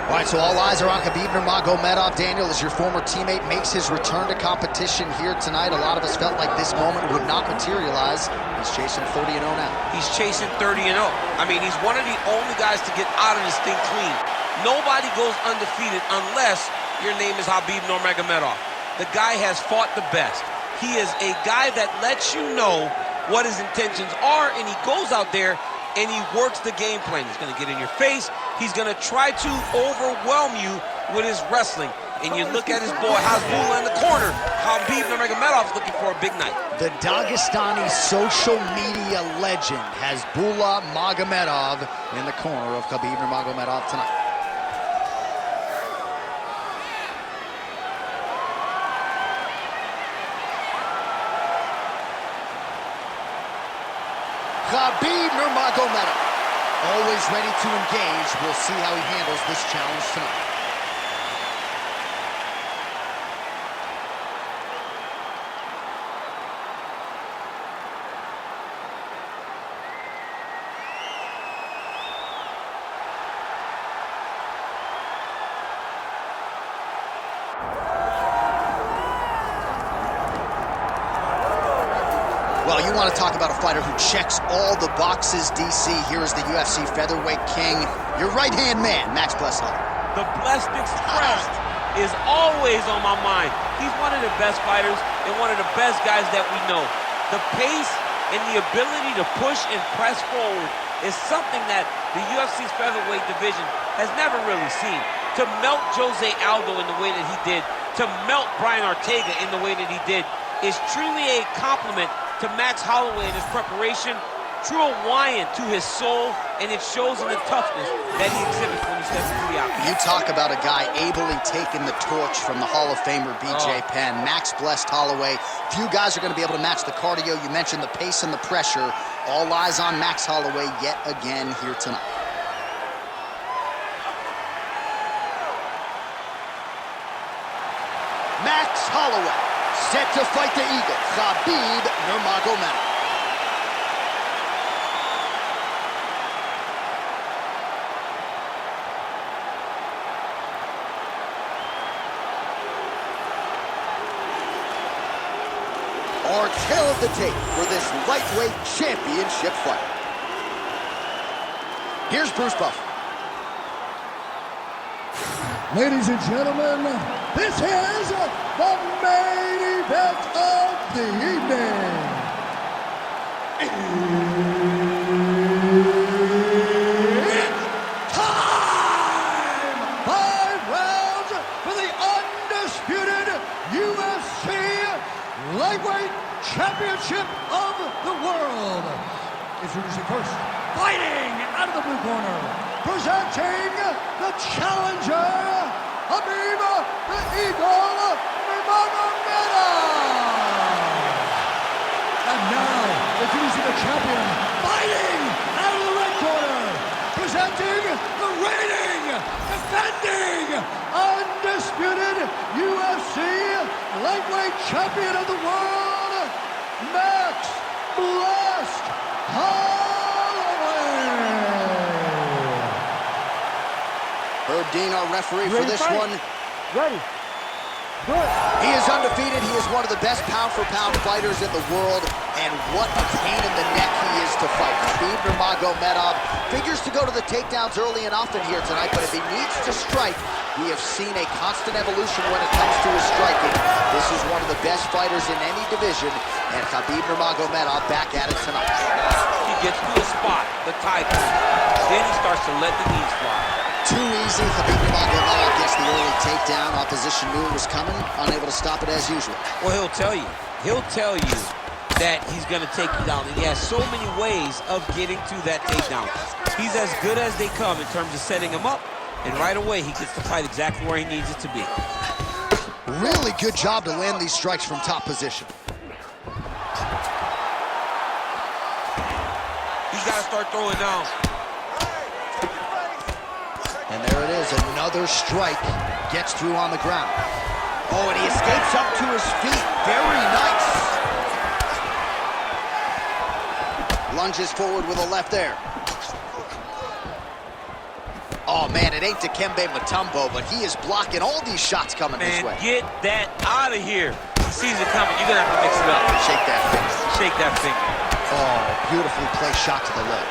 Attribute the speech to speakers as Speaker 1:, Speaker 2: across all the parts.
Speaker 1: All right, so all eyes are on Khabib Nurmagomedov. Daniel, as your former teammate makes his return to competition here tonight, a lot of us felt like this moment would not materialize. He's chasing 30-0 now.
Speaker 2: He's chasing 30-0. I mean, he's one of the only guys to get out of this thing clean. Nobody goes undefeated unless your name is Khabib Nurmagomedov. The guy has fought the best. He is a guy that lets you know what his intentions are, and he goes out there and he works the game plan. He's going to get in your face. He's going to try to overwhelm you with his wrestling. And you look at his boy Hasbulla in the corner. Khabib Nurmagomedov is looking for a big night.
Speaker 1: The Dagestani social media legend Hasbulla Magomedov in the corner of Khabib Nurmagomedov tonight. Khabib Nurmagomedov, always ready to engage. We'll see how he handles this challenge tonight. Well, you want to talk about a fighter who checks all the boxes, DC. Here is the UFC featherweight king, your right-hand man, Max Blessed.
Speaker 2: The Blessed Express is always on my mind. He's one of the best fighters and one of the best guys that we know. The pace and the ability to push and press forward is something that the UFC's featherweight division has never really seen. To melt Jose Aldo in the way that he did, to melt Brian Ortega in the way that he did, is truly a compliment to Max Holloway in his preparation, true Hawaiian to his soul, and it shows in the toughness that he exhibits when he steps into the octagon.
Speaker 1: You talk about a guy ably taking the torch from the Hall of Famer BJ Penn. Max Blessed Holloway. Few guys are going to be able to match the cardio. You mentioned the pace and the pressure. All eyes on Max Holloway yet again here tonight. Max Holloway, set to fight the Eagle, Khabib Nurmagomedov. Our tale of the tape for this lightweight championship fight. Here's Bruce Buffer.
Speaker 3: Ladies and gentlemen, this is the main event of the evening. It's time! 5 rounds for the undisputed UFC Lightweight Championship of the World. Introducing first, fighting out of the blue corner, presenting the challenger, Khabib the Eagle Nurmagomedov. And now, introducing the champion, fighting out of the red corner, presenting the reigning, defending, undisputed UFC Lightweight Champion of the World, Max Blessed Holloway.
Speaker 1: Herb Dean, our referee for this one.
Speaker 3: Ready. Good.
Speaker 1: He is undefeated. He is one of the best pound-for-pound fighters in the world, and what a pain in the neck he is to fight. Khabib Nurmagomedov figures to go to the takedowns early and often here tonight, but if he needs to strike, we have seen a constant evolution when it comes to his striking. This is one of the best fighters in any division, and Khabib Nurmagomedov back at it tonight.
Speaker 2: He gets to a spot, the title, then he starts to let the knees fly.
Speaker 1: Too easy. Khabib Nurmagomedov gets the early takedown. Opposition knew it was coming, unable to stop it as usual.
Speaker 2: Well, he'll tell you that he's going to take you down, and he has so many ways of getting to that takedown. He's as good as they come in terms of setting him up, and right away he gets to fight exactly where he needs it to be.
Speaker 1: Really good job to land these strikes from top position.
Speaker 2: He's got to start throwing down.
Speaker 1: And there it is, another strike gets through on the ground. Oh, and he escapes up to his feet. Very nice. lunges forward with a left there. Oh, man, it ain't Dikembe Mutombo, but he is blocking all these shots coming this way.
Speaker 2: Get that out of here. He sees it coming. You're going to have to mix it up.
Speaker 1: Shake that finger.
Speaker 2: Shake that finger.
Speaker 1: Oh, beautifully placed shot to the leg.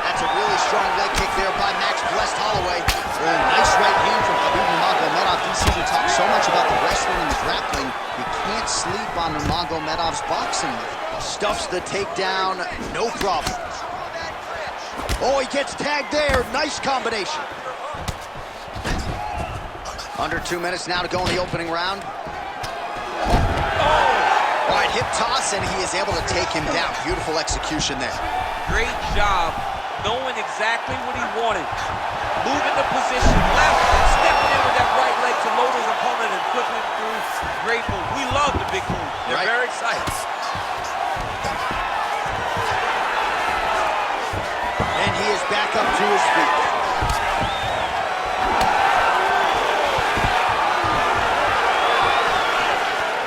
Speaker 1: That's a really strong leg kick there by Max Blessed Holloway. Oh, nice right hand from Khabib Nurmagomedov. DC, we talk so much about the wrestling and the grappling. You can't sleep on Nurmagomedov's boxing. Stuffs the takedown, no problem. Oh, he gets tagged there. Nice combination. Under 2 minutes now to go in the opening round. Oh! All right, hip toss, and he is able to take him down. Beautiful execution there.
Speaker 2: Great job knowing exactly what he wanted. Moving the position left and stepping in with that right leg to load his opponent and put him through. Great move. We love the big move. They're very excited.
Speaker 1: And he is back up to his feet.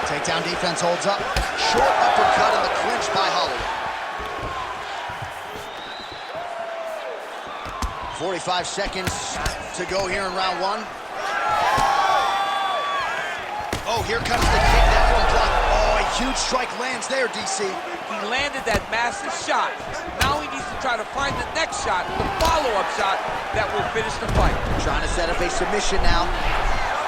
Speaker 1: Takedown defense holds up. Short uppercut in the clinch by Holloway. 45 seconds to go here in round one. Oh, here comes the kick. That one blocked. Oh, a huge strike lands there, DC.
Speaker 2: He landed that massive shot. Now he needs to try to find the next shot, the follow-up shot that will finish the fight.
Speaker 1: Trying to set up a submission now.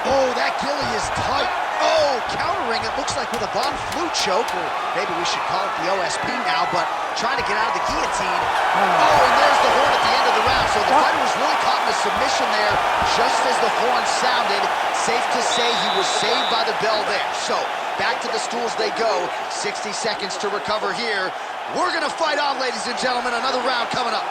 Speaker 1: Oh, that gilly is tight. Oh, countering, it looks like with a Von Flue choke, or maybe we should call it the OSP now, but trying to get out of the guillotine. Oh, and there's the horn at the end of the round. So the fighter was really caught in a submission there just as the horn sounded. Safe to say he was saved by the bell there. So back to the stools they go. 60 seconds to recover here. We're going to fight on, ladies and gentlemen. Another round coming up.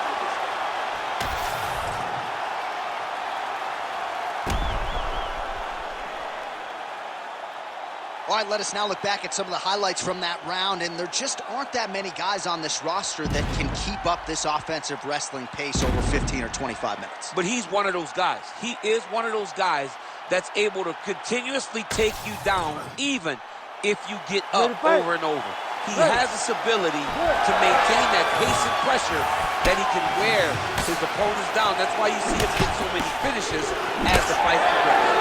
Speaker 1: All right, let us now look back at some of the highlights from that round, and there just aren't that many guys on this roster that can keep up this offensive wrestling pace over 15 or 25 minutes.
Speaker 2: But he's one of those guys. He is one of those guys that's able to continuously take you down, even if you get up over and over. He has this ability to maintain that pace and pressure that he can wear his opponents down. That's why you see him get so many finishes as the fight progresses.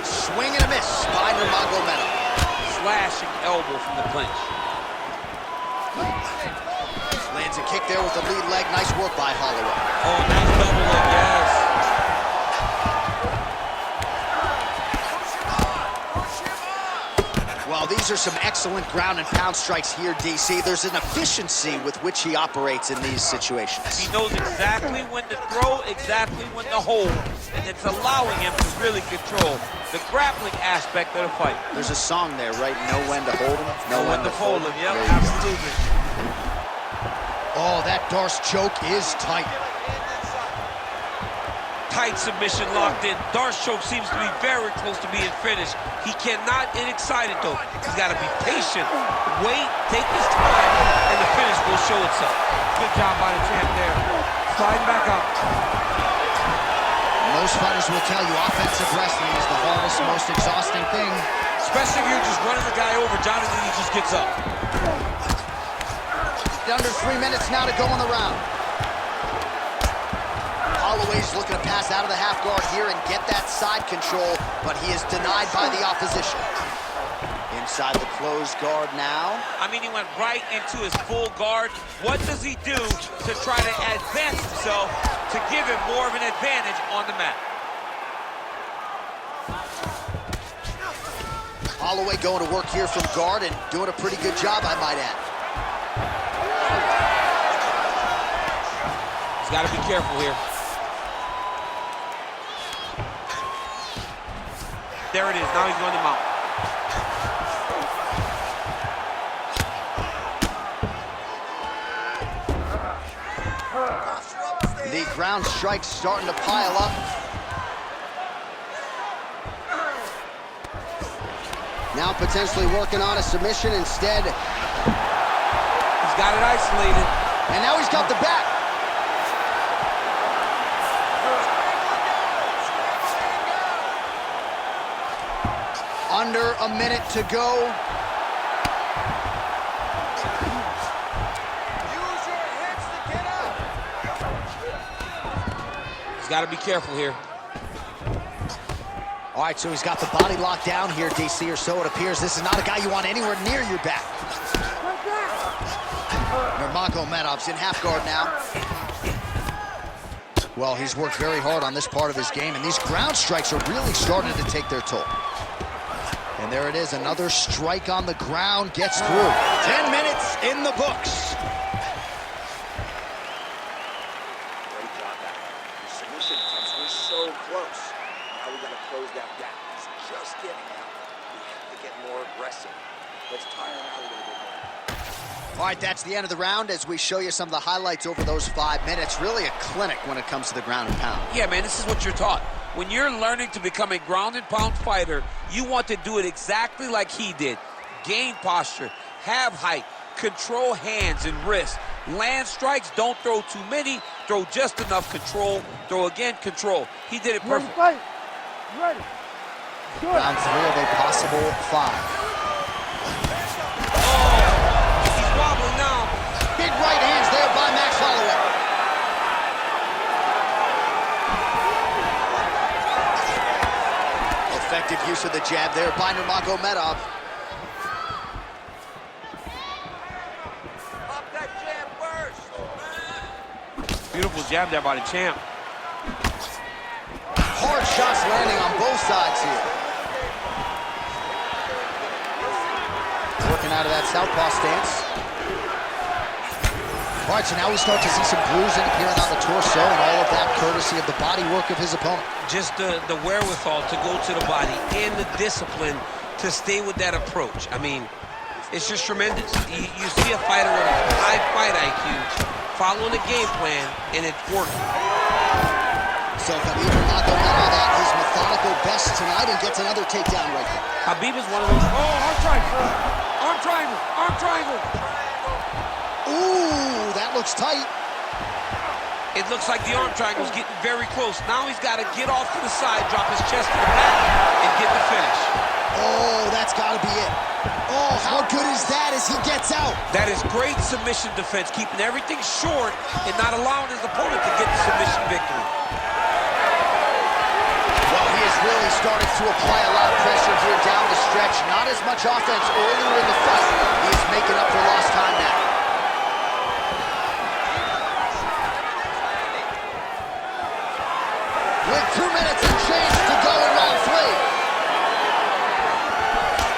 Speaker 1: Swing and a miss by Nurmagomedov.
Speaker 2: Slashing elbow from the clinch.
Speaker 1: Lands a kick there with the lead leg. Nice work by Holloway.
Speaker 2: Oh, nice double leg, yes.
Speaker 1: Well, these are some excellent ground and pound strikes here, DC. There's an efficiency with which he operates in these situations.
Speaker 2: He knows exactly when to throw, exactly when to hold, and it's allowing him to really control the grappling aspect of the fight.
Speaker 1: There's a song there, right? Know when to hold him,
Speaker 2: know when to fold him. Yep, absolutely.
Speaker 1: Oh, that Darce choke is tight.
Speaker 2: Tight submission locked in. Darce choke seems to be very close to being finished. He cannot get excited, though. He's got to be patient, wait, take his time, and the finish will show itself. Good job by the champ there. Sliding back up.
Speaker 1: Most fighters will tell you offensive wrestling is the hardest, most exhausting thing.
Speaker 2: Especially if you're just running the guy over. Jonathan, he just gets up.
Speaker 1: Under 3 minutes now to go in the round. Holloway's looking to pass out of the half guard here and get that side control, but he is denied by the opposition. Inside the closed guard now.
Speaker 2: I mean, he went right into his full guard. What does he do to try to advance himself to give him more of an advantage on the mat?
Speaker 1: Holloway going to work here from guard and doing a pretty good job, I might add.
Speaker 2: He's got to be careful here. There it is. Now he's going to mount.
Speaker 1: The ground strikes starting to pile up. Now potentially working on a submission instead.
Speaker 2: He's got it isolated.
Speaker 1: And now he's got the back. Under a minute to go.
Speaker 4: Use your hips to get up.
Speaker 2: He's got to be careful here.
Speaker 1: All right, so he's got the body locked down here, DC, or so it appears. This is not a guy you want anywhere near your back. Nurmagomedov's in half guard now. Well, he's worked very hard on this part of his game, and these ground strikes are really starting to take their toll. And there it is, another strike on the ground, gets through. 10 minutes in the books.
Speaker 4: Great job back. The submission attempts were so close. Now we got to close that gap. He's just getting out. We have to get more aggressive. Let's tire him out a little bit more.
Speaker 1: All right, that's the end of the round as we show you some of the highlights over those 5 minutes. Really a clinic when it comes to the ground and pound.
Speaker 2: Yeah, man, this is what you're taught. When you're learning to become a ground and pound fighter, you want to do it exactly like he did. Gain posture, have height, control hands and wrists. Land strikes, don't throw too many, throw just enough, control, throw again, control. He did it perfect.
Speaker 3: Ready? Ready. Good.
Speaker 1: Round 3 of a possible 5.
Speaker 2: He's wobbling now.
Speaker 1: Big right hands there by Max Holloway. Effective use of the jab there by Nurmagomedov.
Speaker 4: Up that jab first.
Speaker 2: Beautiful jab there by the champ.
Speaker 1: Hard shots landing on both sides here. Working out of that southpaw stance. All right, so now we start to see some bruising appearing on the torso, and all of that courtesy of the body work of his opponent.
Speaker 2: Just the wherewithal to go to the body and the discipline to stay with that approach. I mean, it's just tremendous. You see a fighter with a high fight IQ following a game plan, and it's working.
Speaker 1: So Khabib Nurmagomedov at his methodical best tonight and gets another takedown right there.
Speaker 2: Khabib is one of those.
Speaker 3: Oh, arm triangle. Arm triangle. Arm triangle.
Speaker 1: Ooh, that looks tight.
Speaker 2: It looks like the arm triangle is getting very close. Now he's got to get off to the side, drop his chest to the back, and get the finish.
Speaker 1: Oh, that's got to be it. Oh, how good is that as he gets out?
Speaker 2: That is great submission defense, keeping everything short and not allowing his opponent to get the submission victory.
Speaker 1: Well, he has really started to apply a lot of pressure here down the stretch. Not as much offense earlier in the fight. He is making up for lost time now. With 2 minutes and change to go in round 3.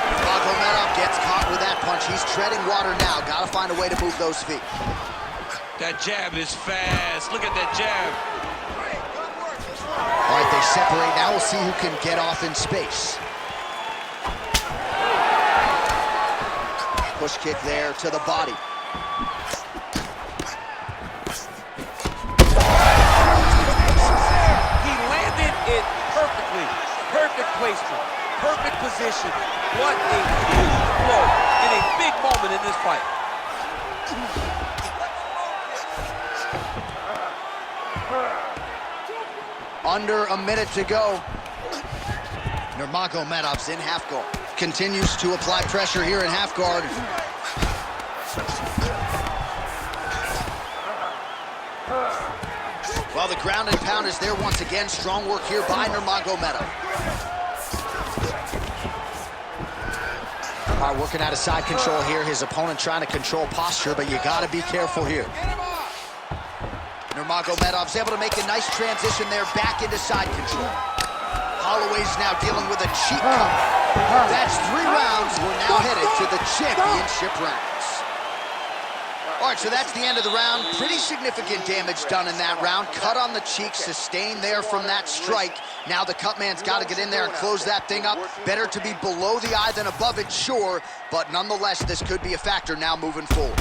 Speaker 1: Nurmagomedov gets caught with that punch. He's treading water now. Got to find a way to move those feet.
Speaker 2: That jab is fast. Look at that jab.
Speaker 1: All right, they separate. Now we'll see who can get off in space. Push kick there to the body.
Speaker 2: It perfectly. Perfect placement. Perfect position. What a huge blow in a big moment in this fight.
Speaker 1: Under a minute to go. Nurmagomedov's in half guard. Continues to apply pressure here in half guard. Well, the ground and pound is there once again. Strong work here by Nurmagomedov. All right, working out of side control here. His opponent trying to control posture, but you got to be careful here. Nurmagomedov's able to make a nice transition there back into side control. Holloway's now dealing with a cheek cover. That's 3 rounds. We're now headed to the championship rounds. All right, so that's the end of the round. Pretty significant damage done in that round. Cut on the cheek, sustained there from that strike. Now the cut man's got to get in there and close that thing up. Better to be below the eye than above it, sure. But nonetheless, this could be a factor now moving forward.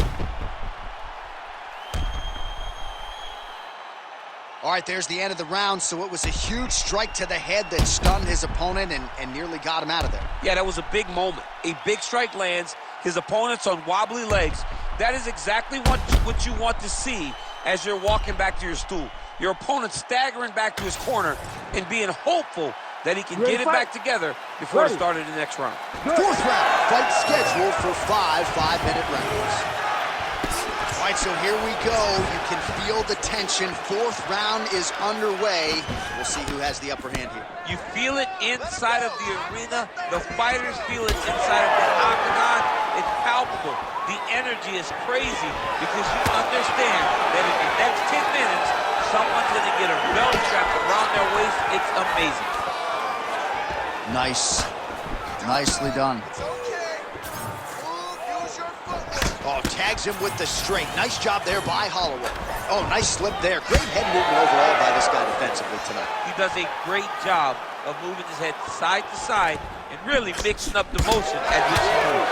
Speaker 1: All right, there's the end of the round. So it was a huge strike to the head that stunned his opponent and nearly got him out of there.
Speaker 2: Yeah, that was a big moment. A big strike lands. His opponent's on wobbly legs. That is exactly what you want to see as you're walking back to your stool. Your opponent staggering back to his corner and being hopeful that he can get it back together before the start of the next round.
Speaker 1: Fourth round, fight scheduled for 5 5-minute rounds. All right, so here we go. You can feel the tension. Fourth round is underway. We'll see who has the upper hand here.
Speaker 2: You feel it inside of the arena. The fighters feel it inside of the octagon. It's palpable. The energy is crazy because you understand that in the next 10 minutes, someone's going to get a belt strapped around their waist. It's amazing.
Speaker 1: Nice. Nicely done. Oh, tags him with the straight. Nice job there by Holloway. Oh, nice slip there. Great head movement overall by this guy defensively tonight.
Speaker 2: He does a great job of moving his head side to side and really mixing up the motion as he moves.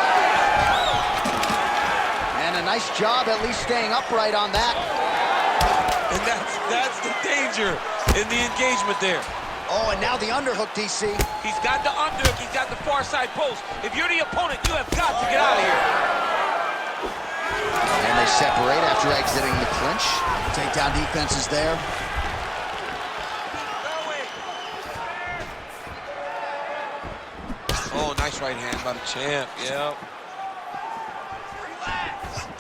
Speaker 1: And a nice job at least staying upright on that.
Speaker 2: And that's the danger in the engagement there.
Speaker 1: Oh, and now the underhook, DC.
Speaker 2: He's got the underhook. He's got the far side post. If you're the opponent, you have got to get out of here.
Speaker 1: And they separate after exiting the clinch. Takedown defense is there.
Speaker 2: Oh, nice right hand by the champ. Yeah.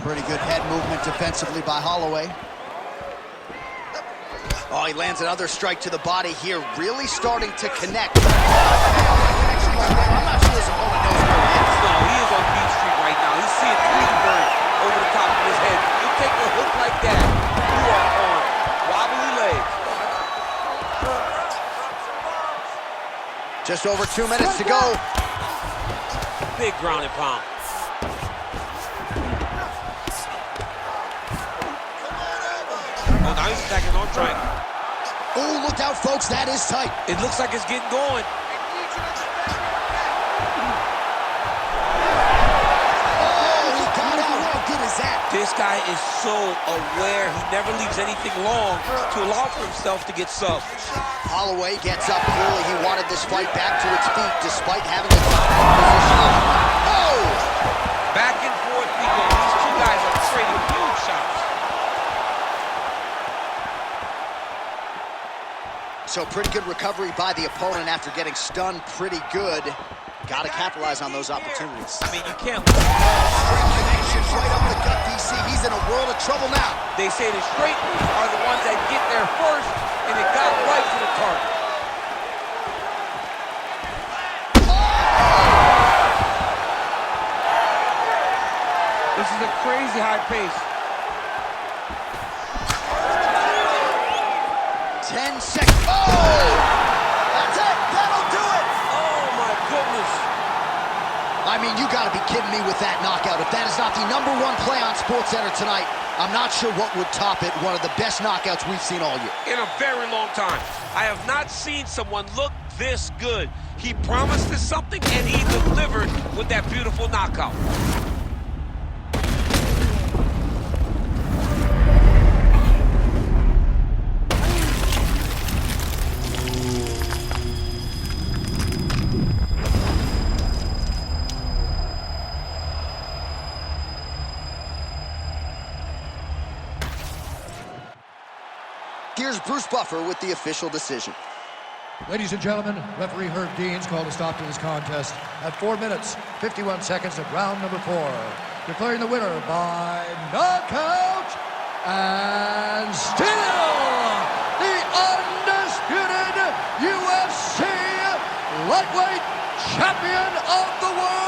Speaker 1: Pretty good head movement defensively by Holloway. Oh, he lands another strike to the body here, really starting to connect. I'm not sure this opponent knows where he is.
Speaker 2: No, he is on Beat Street right now. He's seeing Tweety Bird over the top of his head. You take a hook like that, you are on wobbly legs.
Speaker 1: Just over 2 minutes to go.
Speaker 2: Big ground and pound. Oh, now he's attacking on triangle.
Speaker 1: Oh, look out, folks. That is tight.
Speaker 2: It looks like it's getting going.
Speaker 1: Oh, he got out. How good is that?
Speaker 2: This guy is so aware. He never leaves anything long to allow for himself to get subbed.
Speaker 1: Holloway gets up. Clearly, he wanted this fight back to its feet despite having a dominant position. Oh!
Speaker 2: Back and forth we go. These two guys are trading huge shots.
Speaker 1: So pretty good recovery by the opponent after getting stunned pretty good. Got to capitalize on those opportunities.
Speaker 2: I mean, you can't.
Speaker 1: Straight connections right up the gut, DC. He's in a world of trouble now.
Speaker 2: They say the straight are the ones that get there first, and it got right to the target. This is a crazy high pace.
Speaker 1: 10 seconds. Oh! That's it. That'll do it.
Speaker 2: Oh, my goodness.
Speaker 1: I mean, you got to be kidding me with that knockout. If that is not the #1 play on SportsCenter tonight, I'm not sure what would top it. One of the best knockouts we've seen all year.
Speaker 2: In a very long time. I have not seen someone look this good. He promised us something, and he delivered with that beautiful knockout.
Speaker 1: Here's Bruce Buffer with the official decision.
Speaker 3: Ladies and gentlemen, referee Herb Deans called a stop to this contest at 4 minutes, 51 seconds of round number 4. Declaring the winner by knockout and still the undisputed UFC lightweight champion of the world,